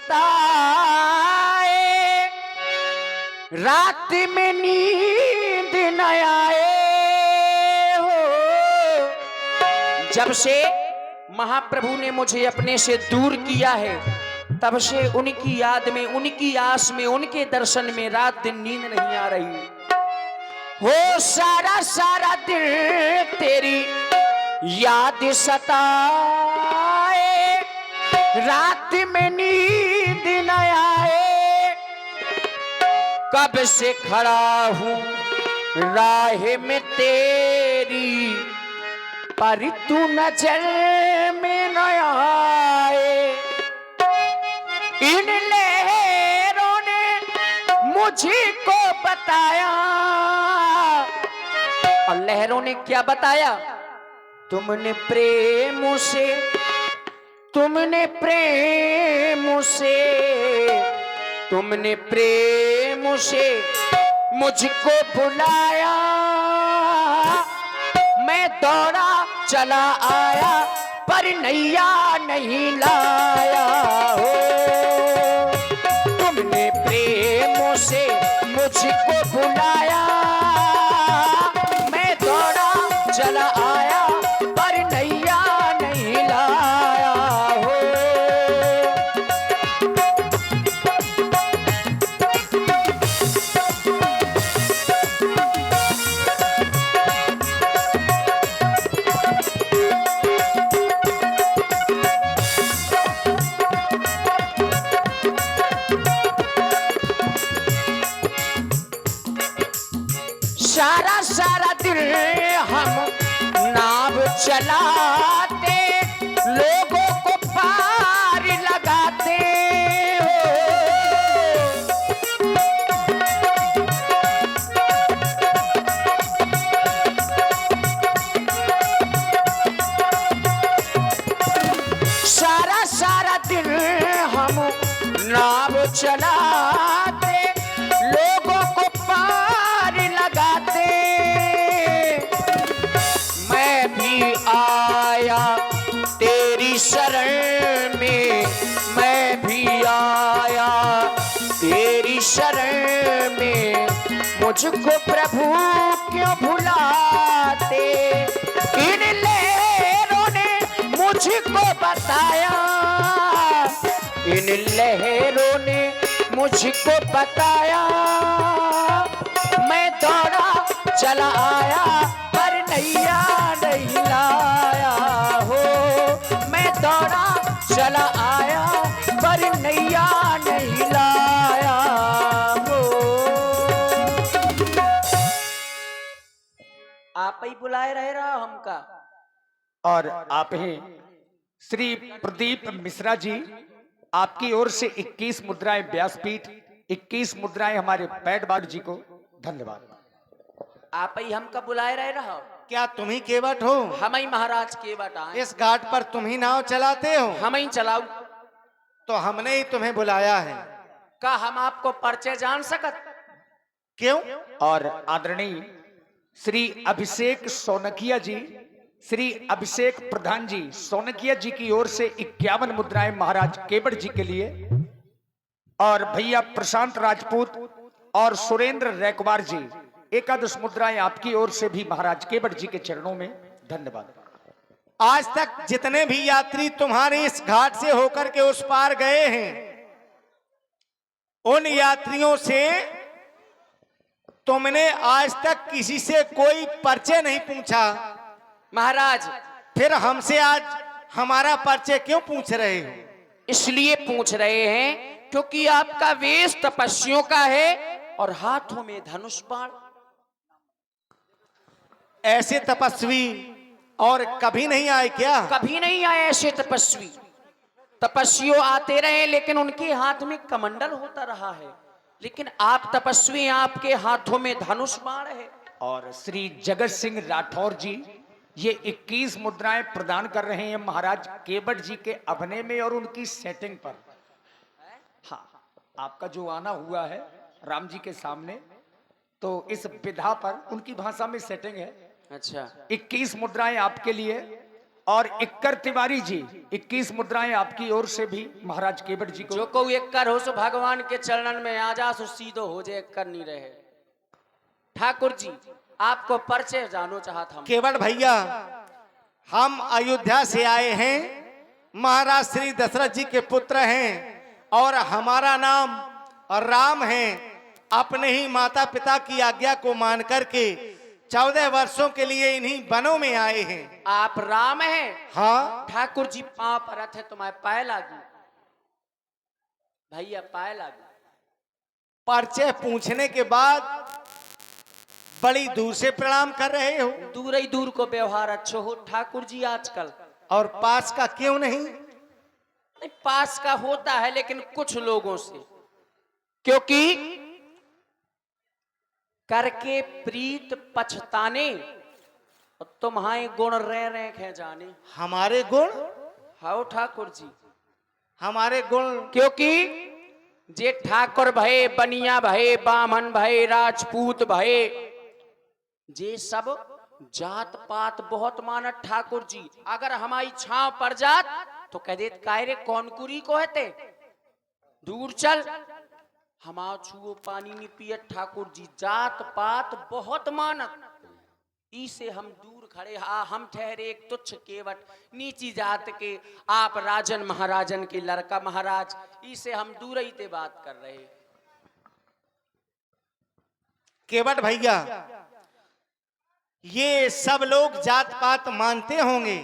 सताए, रात में नींद न आए हो। जब से महाप्रभु ने मुझे अपने से दूर किया है, तब से उनकी याद में, उनकी आस में, उनके दर्शन में रात दिन नींद नहीं आ रही हो। सारा सारा दिन तेरी याद सताए, रात में नींद न आए। कब से खड़ा हूं राह में तेरी, पर तू नजर में न आए। इन लहरों ने मुझको बताया, और लहरों ने क्या बताया? तुमने प्रेम से, तुमने प्रेम से, तुमने प्रेम से मुझको बुलाया। मैं दौड़ा चला आया, पर नैया नहीं लाया हो। तुमने प्रेम से मुझको बुलाया, मैं दौड़ा चला आया, पर नैया नहीं लाया हो। सारा सारा दिन हम नाव चलाते, लोगों को पार लगाते हो। सारा सारा दिन हम नाव चलाते, लोगों को पार लगाते। मैं भी आया तेरी शरण में, मैं भी आया तेरी शरण में। मुझको प्रभु क्यों भुलाते? इन लहरों ने मुझको बताया, इन लहरों ने मुझको बताया। मैं दौड़ा चला आया, पर नैया नहीं लाया हो। मैं दौड़ा चला आया, पर नैया नहीं लाया हो। आप ही बुलाए रहे रहा हमका। और आप ही श्री प्रदीप मिश्रा जी, आपकी ओर से 21 मुद्राएं व्यासपीठ, 21 मुद्राएं हमारे पैडबाड़ जी को धन्यवाद। आप ही हमका बुलाए रहे रहा। क्या तुम ही केवट हो? हम ही महाराज के बटा, इस घाट पर तुम ही नाव चलाते हो? हम ही चलाऊ। तो हमने ही तुम्हें बुलाया है। का हम आपको परिचय जान सकत? क्यों? और आदरणीय श्री अभिषेक सोनकिया जी, श्री अभिषेक प्रधान जी सोनकिया जी की ओर से 51 मुद्राएं महाराज केवट जी के लिए, और भैया प्रशांत राजपूत और सुरेंद्र रैकवार जी 11 मुद्राएं आपकी ओर से भी महाराज केवट जी के चरणों में धन्यवाद। आज तक जितने भी यात्री तुम्हारे इस घाट से होकर के उस पार गए हैं, उन यात्रियों से तुमने आज तक किसी से कोई परिचय नहीं पूछा। महाराज, फिर हमसे आज हमारा परिचय क्यों पूछ रहे हो? इसलिए पूछ रहे हैं क्योंकि आपका वेश तपस्वियों का है और हाथों में धनुष बाण। ऐसे तपस्वी और कभी नहीं आए क्या? कभी नहीं आए ऐसे तपस्वी। तपस्वियों आते रहे, लेकिन उनके हाथ में कमंडल होता रहा है, लेकिन आप तपस्वी, आपके हाथों में धनुष बाण है। और श्री जगत सिंह राठौर जी ये 21 मुद्राएं प्रदान कर रहे हैं महाराज केवट जी के अभिनय में और उनकी सेटिंग पर। हाँ, आपका जो आना हुआ है राम जी के सामने, तो इस विधा पर उनकी भाषा में सेटिंग है। अच्छा, 21 मुद्राएं आपके लिए और इक्कर तिवारी जी 21 मुद्राएं आपकी ओर से भी महाराज केवट जी को। जो को एक्कर हो सो भगवान के चरणन में आ जा सो सीधो हो जाए, एक्कर नहीं रहे। ठाकुर जी आपको परिचय जानो चाहता हूं। केवट भैया, हम अयोध्या से आए हैं, महाराज श्री दशरथ जी के पुत्र हैं और हमारा नाम राम है। अपने ही माता पिता की आज्ञा को मान करके 14 वर्षों के लिए इन्हीं वनों में आए हैं। आप राम हैं? हाँ ठाकुर जी पांव परत है, तुम्हारे पाए लागू भैया, पाए लागू। परिचय पूछने के बाद बड़ी दूर से प्रणाम कर रहे हो। दूर ही दूर को व्यवहार अच्छो हो ठाकुर जी आजकल। और पास का क्यों नहीं? नहीं, पास का होता है लेकिन कुछ लोगों से, क्योंकि करके प्रीत पछताने और तुम्हारे गुण रह खे जाने। हमारे गुण? हाओ ठाकुर जी, हमारे गुण? क्योंकि जे ठाकुर भये, बनिया भये, बामन भये, राजपूत भये, जे सब जात पात बहुत मानत ठाकुर जी। अगर हमारी छांव पड़ जात तो कह देत कायरे कौन कुरी को हेते, दूर चल, हमारा छुओ पानी नहीं पियत ठाकुर जी। जात पात बहुत मानत, इसे हम दूर खड़े। हम ठहरे एक तुच्छ केवट, नीची जात के, आप राजन महाराजन के लड़का महाराज, इसे हम दूर ही ते बात कर रहे। केवट भैया, ये सब लोग जात पात मानते होंगे,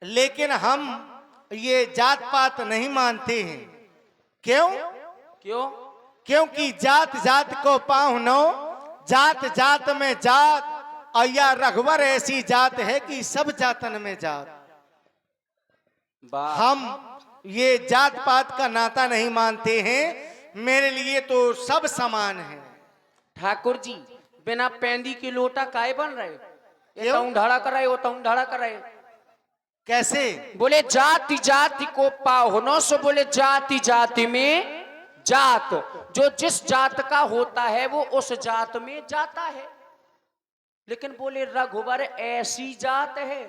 लेकिन हम ये जात पात नहीं मानते हैं। क्यों? क्यों? क्योंकि जात जात को पाहुनो, जात जात में जात, और या रघुवर ऐसी जात है कि सब जातन में जात। हम ये जात पात का नाता नहीं मानते हैं, मेरे लिए तो सब समान है। ठाकुर जी बिना पेंदी की लोटा काहे बन रहे? ये क्यों? तौंढाड़ा कर रहे, वो तौंढाड़ा कर रहे। कैसे? बोले जाति जाति को पाहुनो, सो बोले जाति जाति में जात। जो जिस जात का होता है वो उस जात में जाता है। लेकिन बोले रघुवर ऐसी जात है,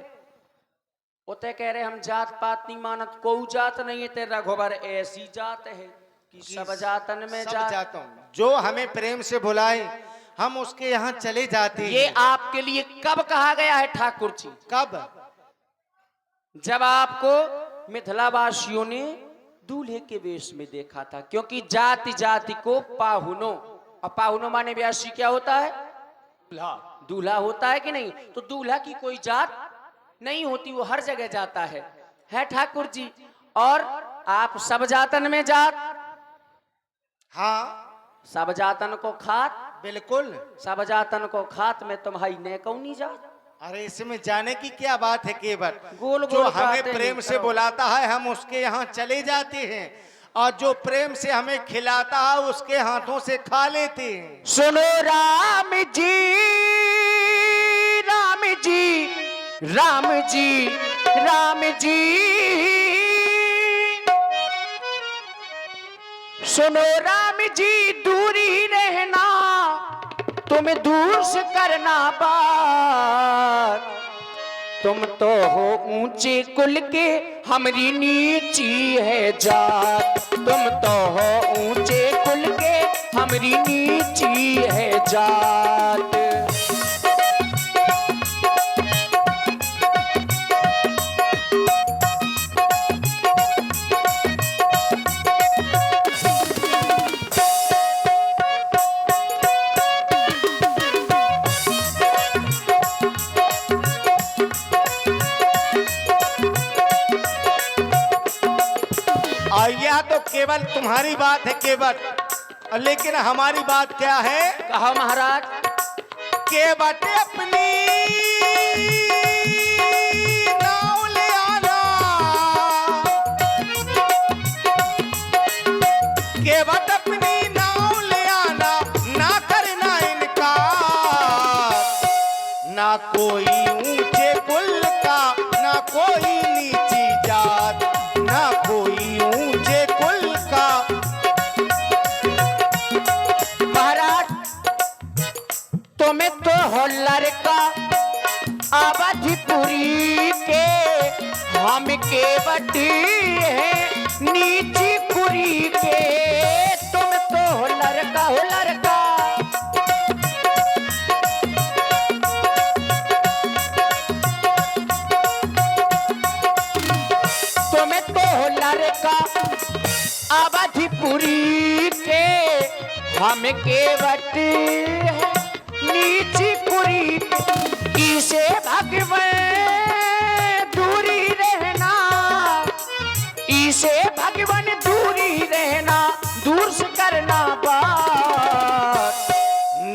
वो ते कह रहे हम जात पात नहीं मानत, कोई जात नहीं है, ते रघुवर ऐसी जात है कि सब जातन में सब जात। जाता हूं। जो हमें प्रेम से बुलाए हम उसके यहाँ चले जाते हैं। ये आपके लिए कब कहा गया है ठाकुर जी? कब? जब आपको मिथिला वासियों ने दूल्हे के वेश में देखा था। क्योंकि जाति जाति को पाहुनो, और पाहुनो माने ब्यासी क्या होता है? दूल्हा होता है कि नहीं? तो दूल्हा की कोई जात नहीं होती, वो हर जगह जाता है ठाकुर जी। और आप सब जातन में जात? हाँ सब जातन को खात? बिल्कुल। सब जातन को खात में तुम्हारी ने कौनी जात? अरे इसमें जाने की क्या बात है केवट? गोल जो गोल हमें बातें प्रेम नहीं से करो। बुलाता है हम उसके यहाँ चले जाते हैं, और जो प्रेम से हमें खिलाता है उसके हाथों से खा लेते हैं। सुनो राम जी, राम जी, राम जी, राम जी, सुनो राम जी, दूरी रहना, तुम दूर से करना बात। तुम तो हो ऊंचे कुल के, हमारी नीची है जात। तुम तो हो ऊंचे कुल के, हमारी नीची है जात। यह तो केवल तुम्हारी बात है केवट, लेकिन हमारी बात क्या है? कहो महाराज। केवट अपनी नाव ले आना, केवट अपनी नाव ले आना, ना करना इनकार। ना कोई ऊंचे कुल का, ना कोई नीची जात, ना कोई ऊंचे कुल का। महाराज तुम्हें तो हो लड़का अवधपुरी के, हम केवटी है नीची कुरी के, तुम तो हो लड़का हो लड़का। तुम तो हो लड़का अवधिपुरी के, हम केवटी है नीची कुरी, इसे भगवान दूरी रहना, इसे भगवान दूरी रहना, दूर से करना बात।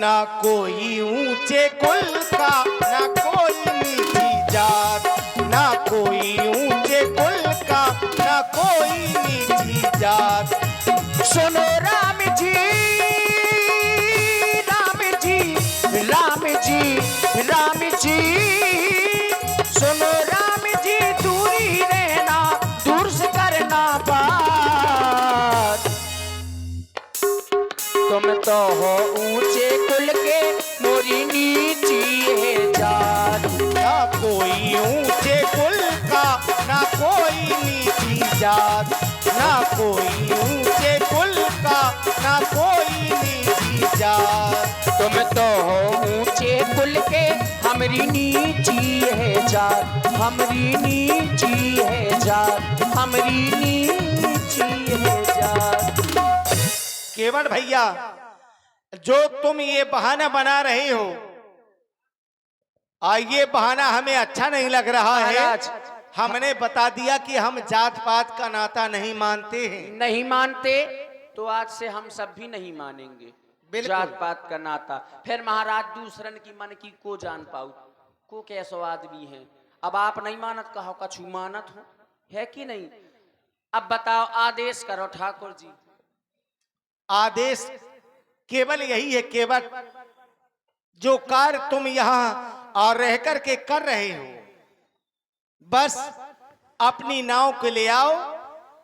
ना कोई ऊंचे कुल का, ना कोई नीची जात, ना कोई ऊंचे कुल का, ना कोई नीची जात। सुनो राम जी राम जी राम जी राम जी, सुनो राम जी दूरी रहना, दूर से करना बात। तुम तो हो ऊंचे कुल के, मोरी नीची है जात। ना कोई ऊंचे कुल का, ना कोई नीची जात, ना कोई ऊंचे कुल का, ना कोई नीची जात। तुम तो हो ऊंचे कुल के, हमरी नीची है जात, हमरी नीची है जात, हमरी नीची है जात। केवल भैया, जो तुम ये बहाना बना रहे हो, ये बहाना हमें अच्छा नहीं लग रहा है। महाराज, हमने बता दिया कि हम जात पात का नाता नहीं मानते हैं। नहीं मानते तो आज से हम सब भी नहीं मानेंगे बिल्कुल। जात पात का नाता। फिर महाराज दूसरन की मन की को जान पाऊ, को कैसो आदमी है। अब आप नहीं मानत, कहो कछु मानत हो, है कि नहीं? अब बताओ, आदेश करो ठाकुर जी। आदेश केवल यही है, केवल जो कार्य तुम यहाँ और रह कर के कर रहे हो, बस अपनी नाव को ले आओ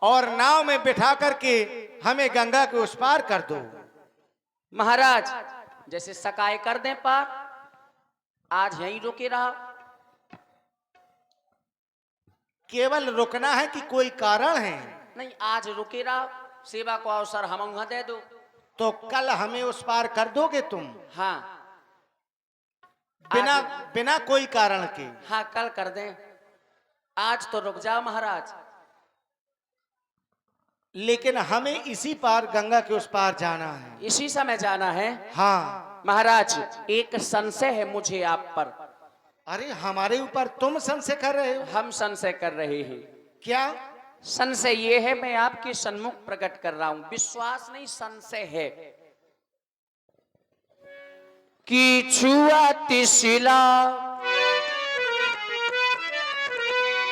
और नाव में बिठा करके हमें गंगा के उस पार कर दो। महाराज, जैसे सकाए कर दें पार, आज यहीं रुके रहा। केवल रुकना है कि कोई कारण है? नहीं, आज रुके रहा, सेवा को अवसर हम वहां दे दो। तो कल हमें उस पार कर दोगे तुम? हाँ बिना बिना कोई कारण के? हाँ, कल कर दें, आज तो रुक जाओ महाराज। लेकिन हमें इसी पार गंगा के उस पार जाना है। इसी समय जाना है? हाँ महाराज, एक संशय है मुझे आप पर। अरे हमारे ऊपर तुम संशय कर रहे हो? हम संशय कर रहे हैं। क्या संशय ये है, मैं आपके सन्मुख प्रकट कर रहा हूं, विश्वास नहीं संशय है कि छुअत शिला,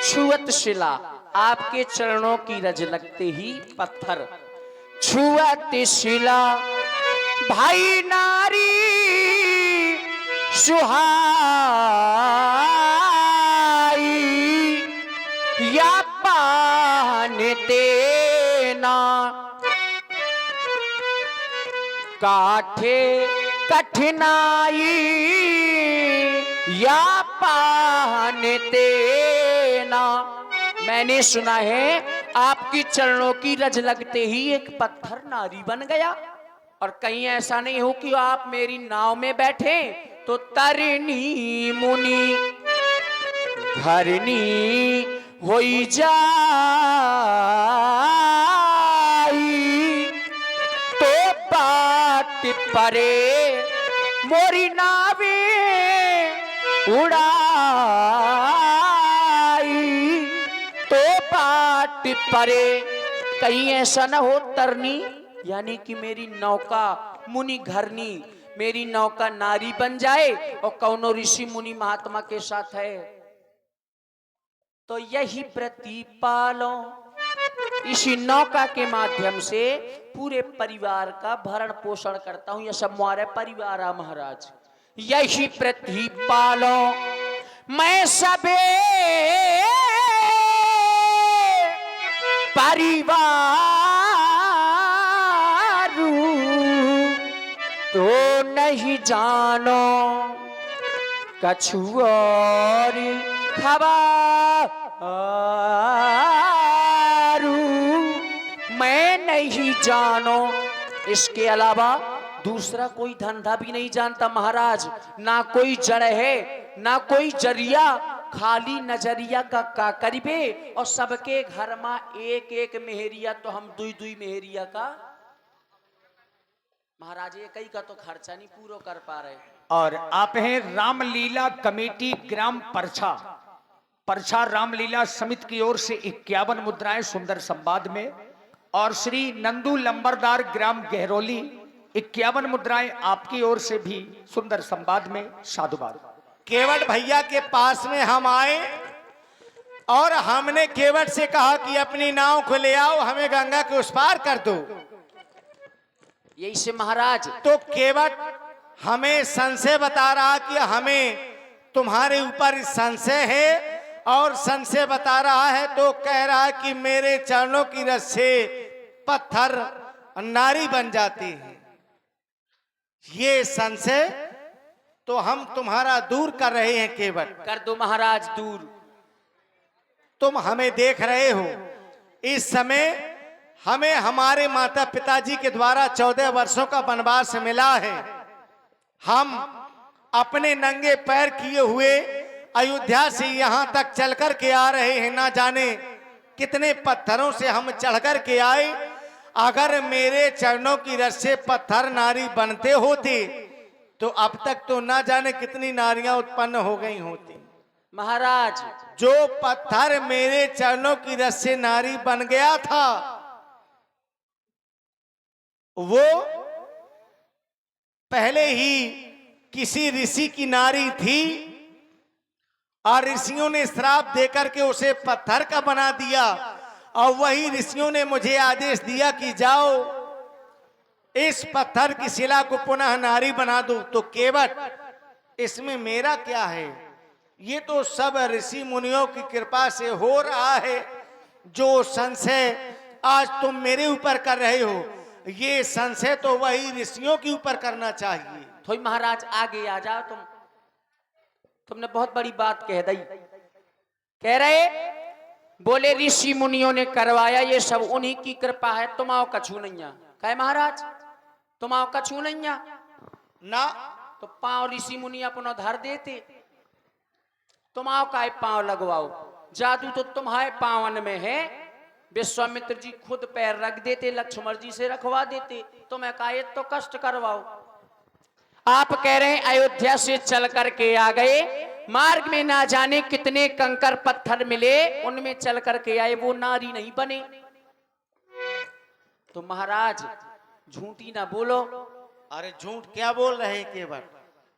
छुअत शिला, आपके चरणों की रज लगते ही पत्थर, छुअत शिला भाई नारी सुहाई, या पान देना काठे कठिनाई, या पान देना। मैंने सुना है आपकी चरणों की रज लगते ही एक पत्थर नारी बन गया, और कहीं ऐसा नहीं हो कि आप मेरी नाव में बैठे तो तरनी मुनि घरनी होई जाई, तो बाट परे मोरी नावे उड़ाई, तो बाट परे। कहीं ऐसा न हो तरनी यानी कि मेरी नौका मुनि घरनी, मेरी नौका नारी बन जाए और कौनो ऋषि मुनि महात्मा के साथ है, तो यही प्रतिपालो, इसी नौका के माध्यम से पूरे परिवार का भरण पोषण करता हूं। यह सब हमारे परिवार है महाराज, यही प्रतिपालो मैं सबे परिवार, तो नहीं जानो कछु और खबर आरू मैं नहीं जानो, इसके अलावा दूसरा कोई धंधा भी नहीं जानता महाराज। ना कोई जड़ है ना कोई जरिया, खाली नजरिया का करीबे और सबके घर में एक एक मेहरिया, तो हम दुई दुई मेहरिया का महाराज एक ही का तो खर्चा नहीं पूरा कर पा रहे। और आप हैं रामलीला कमेटी ग्राम परछा, परछा रामलीला समिति की ओर से 51 मुद्राएं सुंदर संवाद में, और श्री नंदू लंबरदार ग्राम गहरोली 51 मुद्राएं आपकी ओर से भी सुंदर संवाद में। साधुवाद। केवट भैया के पास में हम आए और हमने केवट से कहा कि अपनी नाव को ले आओ, हमें गंगा के उस पार कर दो। यही से महाराज तो केवट हमें संशय बता रहा कि हमें तुम्हारे ऊपर संशय है, और संशय बता रहा है तो कह रहा है कि मेरे चरणों की रस से पत्थर नारी बन जाती है। ये संशय तो हम तुम्हारा दूर कर रहे हैं केवट। कर दो महाराज दूर। तुम हमें देख रहे हो, इस समय हमें हमारे माता पिताजी के द्वारा 14 वर्षों का वनवास मिला है। हम अपने नंगे पैर किए हुए अयोध्या से यहाँ तक चल कर के आ रहे हैं, ना जाने कितने पत्थरों से हम चढ़ कर के आए। अगर मेरे चरणों की रस से पत्थर नारी बनते होते तो अब तक तो ना जाने कितनी नारियां उत्पन्न हो गई होती। महाराज जो पत्थर मेरे चरणों की रस से नारी बन गया था, वो पहले ही किसी ऋषि की नारी थी, और ऋषियों ने श्राप देकर के उसे पत्थर का बना दिया, और वही ऋषियों ने मुझे आदेश दिया कि जाओ इस पत्थर की शिला को पुनः नारी बना दो। तो केवट इसमें मेरा क्या है? ये तो सब ऋषि मुनियों की कृपा से हो रहा है। जो संशय आज तुम मेरे ऊपर कर रहे हो, ये संशय तो वही ऋषियों के ऊपर करना चाहिए। थोड़ी महाराज आगे आ जाओ। तुमने बहुत बड़ी बात कह दी। कह रहे बोले ऋषि मुनियों ने करवाया, ये सब उन्हीं की कृपा है, तुम आओ कछू नैया। कहे महाराज तुम आओ कछू नैया ना, तो पांव ऋषि मुनि अपना धर देते, तुम आओ काय पांव लगवाओ। जादू तो तुम्हारे पावन में है। विश्वामित्र जी खुद पैर रख देते, लक्ष्मण जी से रखवा देते, तुम्हें काहे तो कष्ट करवाओ। आप कह रहे हैं अयोध्या से चल करके आ गए, मार्ग में ना जाने कितने कंकर पत्थर मिले, उनमें चल करके आए, वो नारी नहीं बने। तो महाराज झूठी ना बोलो। अरे झूठ क्या बोल रहे हैं केवट?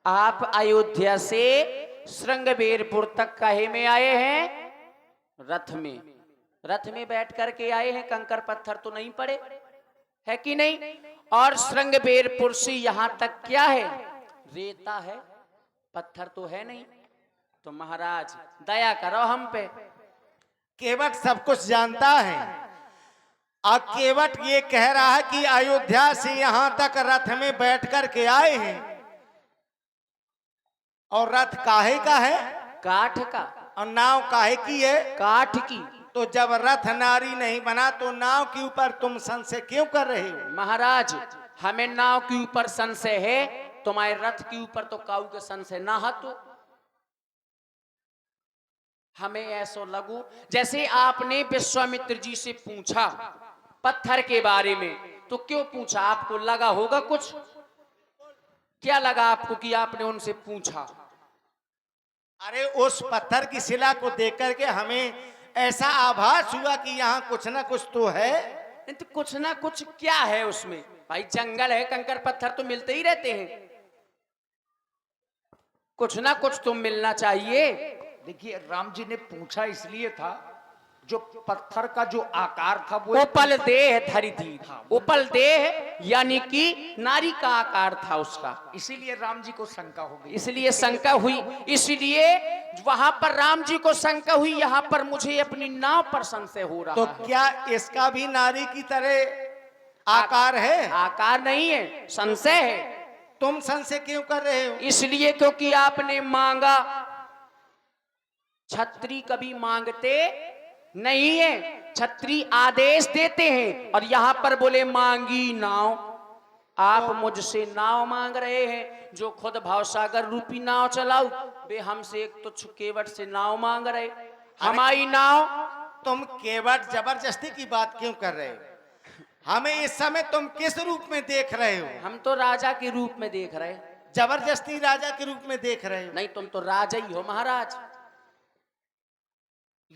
आप अयोध्या से श्रृंगबेरपुर तक काहे में आए हैं? रथ में। रथ में बैठ करके आए हैं, कंकर पत्थर तो नहीं पड़े, है कि नहीं? और श्रृंगबेरपुर से यहां तक क्या है? रेता है, पत्थर तो है नहीं। तो महाराज दया करो हम पे। केवट सब कुछ जानता है। अब केवट ये कह रहा है कि अयोध्या से यहां तक रथ में बैठ कर के आए हैं, और रथ काहे का है? काठ का। और नाव काहे की है? काठ की। तो जब रथ नारी नहीं बना तो नाव के ऊपर तुम संशय क्यों कर रहे हो? महाराज हमें नाव के ऊपर संशय है, तुम्हारे रथ के ऊपर तो काऊ के संशय ना हो। तो हमें ऐसा लगू जैसे आपने विश्वामित्र जी से पूछा पत्थर के बारे में, तो क्यों पूछा? आपको लगा होगा कुछ। क्या लगा आपको कि आपने उनसे पूछा? अरे उस पत्थर की शिला को देख करके हमें ऐसा आभास हुआ कि यहाँ कुछ ना कुछ तो है। तो कुछ ना कुछ क्या है उसमें? भाई जंगल है, कंकर पत्थर तो मिलते ही रहते हैं, कुछ ना कुछ तो मिलना चाहिए। देखिए राम जी ने पूछा इसलिए था, जो पत्थर का जो आकार था वो उपल देह धरी थी। उपल देह यानी कि नारी का आकार था उसका, इसीलिए राम जी को शंका हो गई। इसलिए शंका हुई। इसलिए वहां पर राम जी को शंका हुई, यहाँ पर मुझे अपनी नाव पर संशय हो रहा तो है। क्या इसका भी नारी की तरह आकार है? आकार नहीं है, संशय है। तुम संशय क्यों कर रहे हो? इसलिए क्योंकि आपने मांगा छत्री कभी मांगते नहीं है, छत्री आदेश देते हैं। और यहां पर बोले मांगी नाव, आप मुझसे नाव मांग रहे हैं, जो खुद भावसागर रूपी नाव चलाऊ, वे हमसे एक तुच्छ केवट से नाव मांग रहे। हमारी नाव। तुम केवट जबरदस्ती की बात क्यों कर रहे हो? हमें इस समय तुम किस रूप में देख रहे हो? हम तो राजा के रूप में देख रहे हैं। जबरदस्ती राजा के रूप में देख रहे हो? नहीं, तुम तो राजा ही हो महाराज।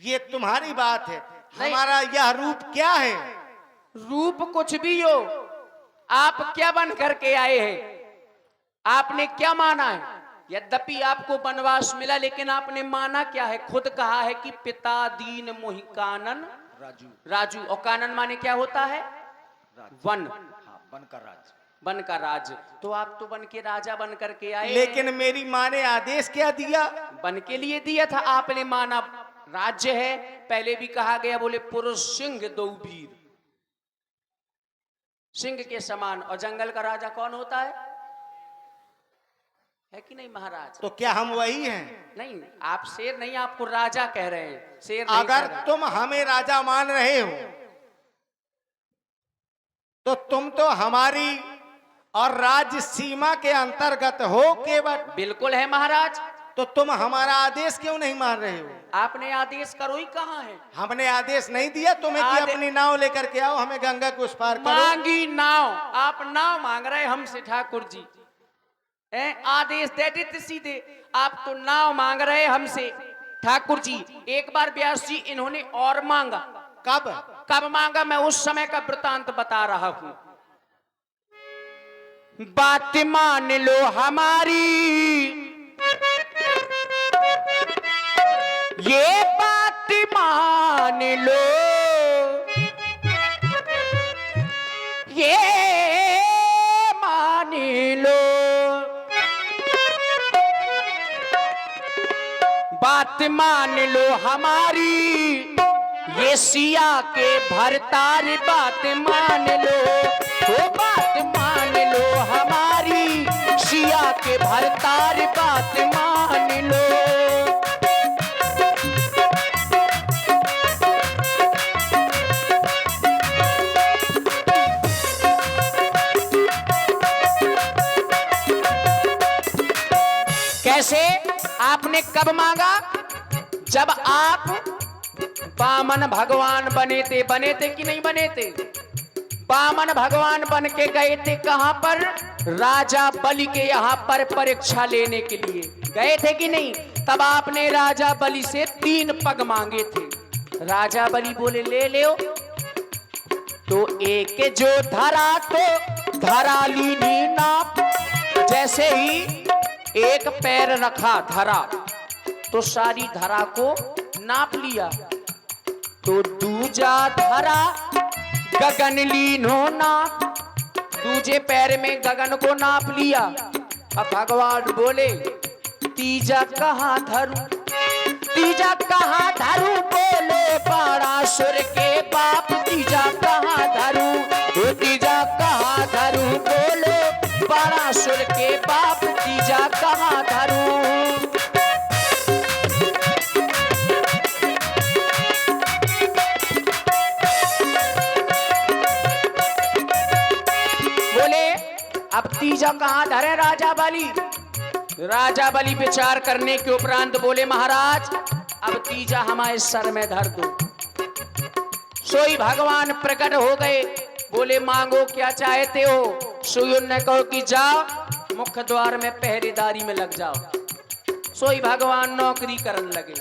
ये तुम्हारी बात है, हमारा यह रूप क्या है? रूप कुछ भी हो, आप क्या बन करके आए हैं? आपने क्या माना है? यद्यपि आपको वनवास मिला, लेकिन आपने माना क्या है? खुद कहा है कि पिता दीन मोहि कानन राजू। और कानन माने क्या होता है? वन। वन का राज। वन का राज। तो आप तो वन के राजा बन करके आए। लेकिन मेरी माँ ने आदेश क्या दिया? वन के लिए दिया था, आपने माना राज्य है। पहले भी कहा गया, बोले पुरुष सिंह दो वीर, सिंह के समान। और जंगल का राजा कौन होता है कि नहीं महाराज? तो क्या हम वही हैं? नहीं, आप शेर नहीं, आपको राजा कह रहे हैं, शेर नहीं अगर कह रहे। तुम हमें राजा मान रहे हो तो तुम तो हमारी और राज्य सीमा के अंतर्गत हो केवट। बिल्कुल है महाराज। तो तुम हमारा आदेश क्यों नहीं मान रहे हो? आपने आदेश करो ही कहाँ है? हमने आदेश नहीं दिया तुम्हें कि अपनी नाव लेकर के आओ, हमें गंगा को उस पार करो। मांगी नाव, आप नाव मांग रहे हमसे ठाकुर जी। आदेश दे देते सीधे, आप तो नाव मांग रहे हमसे ठाकुर जी। एक बार व्यास जी इन्होंने और मांगा। कब मांगा? मैं उस समय का वृतांत बता रहा हूं। बात मान लो हमारी, ये बात मान लो, ये मान लो, बात मान लो हमारी, ये सिया के भरतार बात मान लो। वो बात मान लो हमारी, सिया के भरतार बात मान लो। कैसे? आपने कब मांगा? जब आप वामन भगवान बने थे कि नहीं बने थे? वामन भगवान बन के गए थे कहां पर? राजा बलि के यहाँ पर परीक्षा लेने के लिए गए थे कि नहीं? तब आपने राजा बलि से 3 पग मांगे थे। राजा बलि बोले ले लो। तो एक जो धरा तो धरा लीनी नाप। जैसे ही एक पैर रखा धरा, तो सारी धरा को नाप लिया। तो दूजा धरा गगन लीनो नाप, दूजे पैर में गगन को नाप लिया। अब भगवान बोले तीजा कहाँ धरूं, तीजा कहाँ धरूं? बोले बाणासुर के बाप, तीजा कहाँ धरूं? तो तीजा कहाँ धरूं? बोले बाणासुर के बाप, तीजा कहाँ धरूं? अब तीजा कहां धरे राजा बलि? राजा बलि विचार करने के उपरांत बोले महाराज अब तीजा हमारे सर में धर दो। सोई भगवान प्रकट हो गए, बोले मांगो क्या चाहते हो? सोई ने कहो कि जाओ मुख्य द्वार में पहरेदारी में लग जाओ। सोई भगवान नौकरी करने लगे।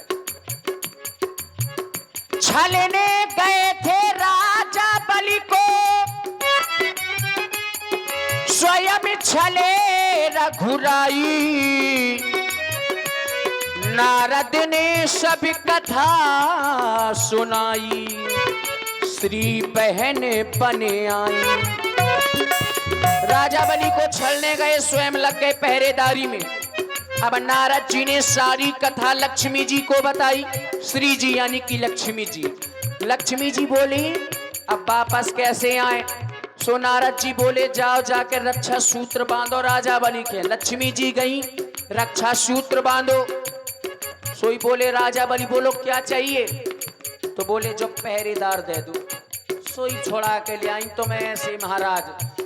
छलने गए थे राजा बलि को, स्वयं छले रघुराई। नारद ने सब कथा सुनाई, श्री बहन बने आई। राजा बलि को छलने गए, स्वयं लग गए पहरेदारी में। अब नारद जी ने सारी कथा लक्ष्मी जी को बताई। श्री जी यानी कि लक्ष्मी जी। लक्ष्मी जी बोली अब वापस कैसे आए? सो नारद जी बोले जाओ जाकर रक्षा सूत्र बांधो राजा बलि के। लक्ष्मी जी गई, रक्षा सूत्र बांधो। सोई बोले राजा बलि बोलो क्या चाहिए? तो बोले जो पहरेदार दे दो। सोई छोड़ा के ले आई तो मैं ऐसे महाराज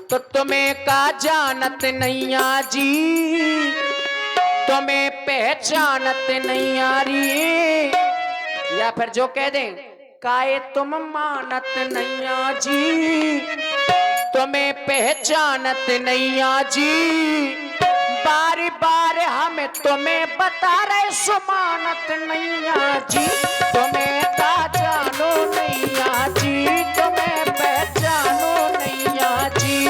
तो तुम्हें का जानत नैया जी, तुम्हें पहचानत नहीं आ रही, या फिर जो कह दें काए तुम मानत नैया जी, तुम्हें पहचानत नैया जी, बार बार हमें तुम्हें बता रहे सुमानत नैया जी, तुम्हें का जानो नैया जी, तुम्हें पहचानो नैया जी।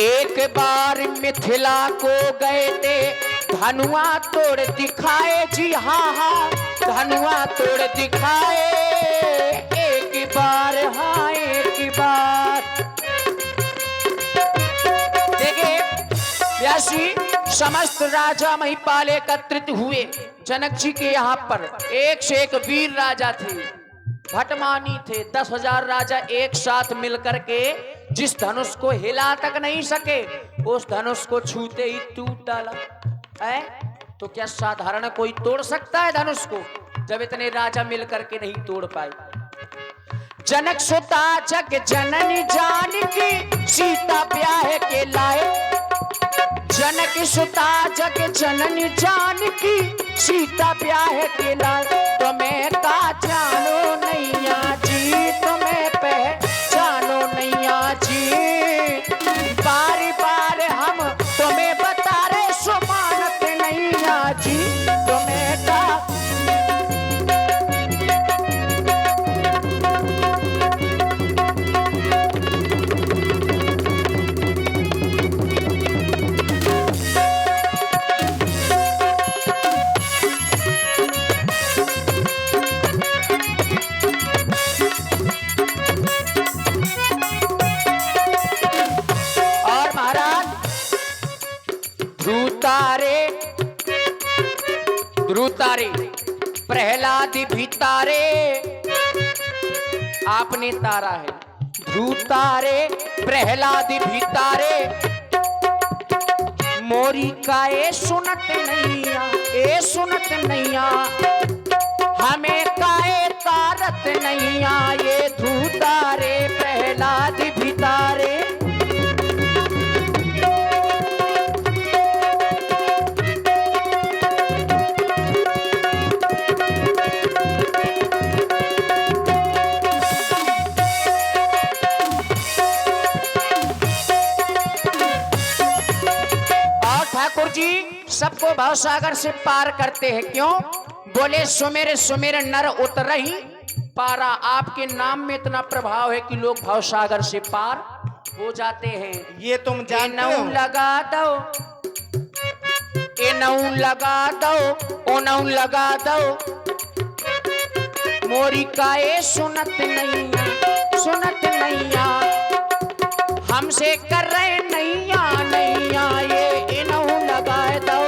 एक बार मिथिला को गए थे, धनुआ तोड़ दिखाए जी, हाँ हाँ धनुआ तोड़ दिखाए, एक बार हाँ एक बार। देखिए व्यासी समस्त राजा महिपाल एकत्रित हुए जनक जी के यहाँ पर। एक से एक वीर राजा थे, भटमानी थे। 10,000 राजा एक साथ मिलकर के जिस धनुष को हिला तक नहीं सके, उस धनुष को छूते ही टूट डाला है। तो क्या साधारण कोई तोड़ सकता है धनुष को, जब इतने राजा मिलकर के नहीं तोड़ पाए। जनक सुता जग जननी जानकी, सीता ब्याह के लाए। जनक सुता जग जननी जानकी, सीता ब्याह के लाए। तुम्हें का जानो नैया जी, तुम्हें पहचानो नैया जी, बार बार हम तुम्हें बता रहे सुमानत नैया जी, तुम्हें का। ध्रुतारे प्रहलाद भी तारे, आपने तारा है। ध्रुतारे प्रहलाद भी तारे, मोरी का ए सुनत नैया, ए सुनत नैया, हमें काए तारत नैया, ये ध्रुतारे प्रहलाद भी तारे। सबको भवसागर से पार करते हैं, क्यों? बोले सुमेर सुमेर नर उतरही पारा। आपके नाम में इतना प्रभाव है कि लोग भवसागर से पार हो जाते हैं। ये तुम जानते हो? लगा दो, ए नऊ लगा दो, ओ नऊ लगा दो, मोरी का ए सुनत नैया, सुनत नैया, हमसे कर रहे नैया नैया, ये नऊ लगा दो।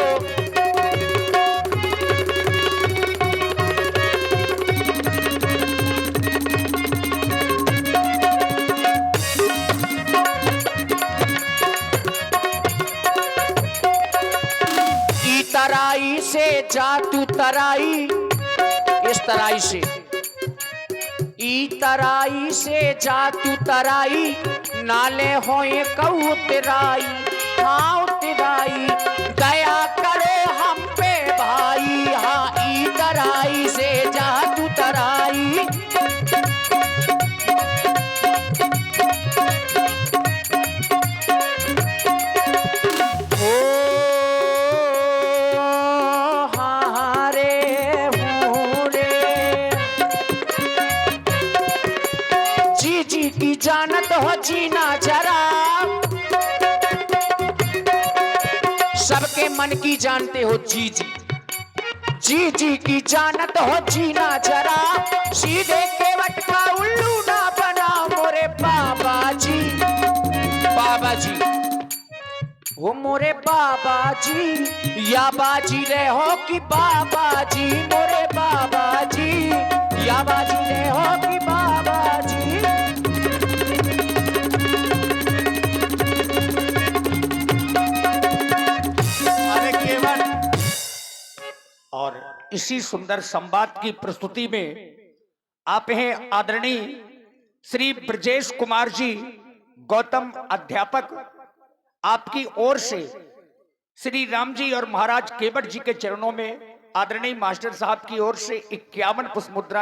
तराई से जा तू तराई, इस तराई से, ई तराई से जा तू तराई, नाले होए कहू तेराई, हाँ तेराई, दया करो हम पे भाई, हाँ ई तराई से जा तू तराई। जानत हो जीना जरा, सबके मन की जानते हो जी जी, जी जी की जानत हो जीना जरा, सीधे केवट का उल्लू ना बना मोरे बाबा जी। बाबा जी मोरे बाबा जी, या बाजी रहो कि बाबा जी, मोरे बाबा जी, या बाजी रहो कि बाबा जी। अरे केवल और इसी सुंदर संवाद की प्रस्तुति में आप हैं आदरणीय श्री ब्रजेश कुमार जी गौतम अध्यापक, आपकी ओर से श्री राम जी और महाराज केवट जी के चरणों में आदरणीय मास्टर साहब की ओर से 51 पुष्प मुद्राएं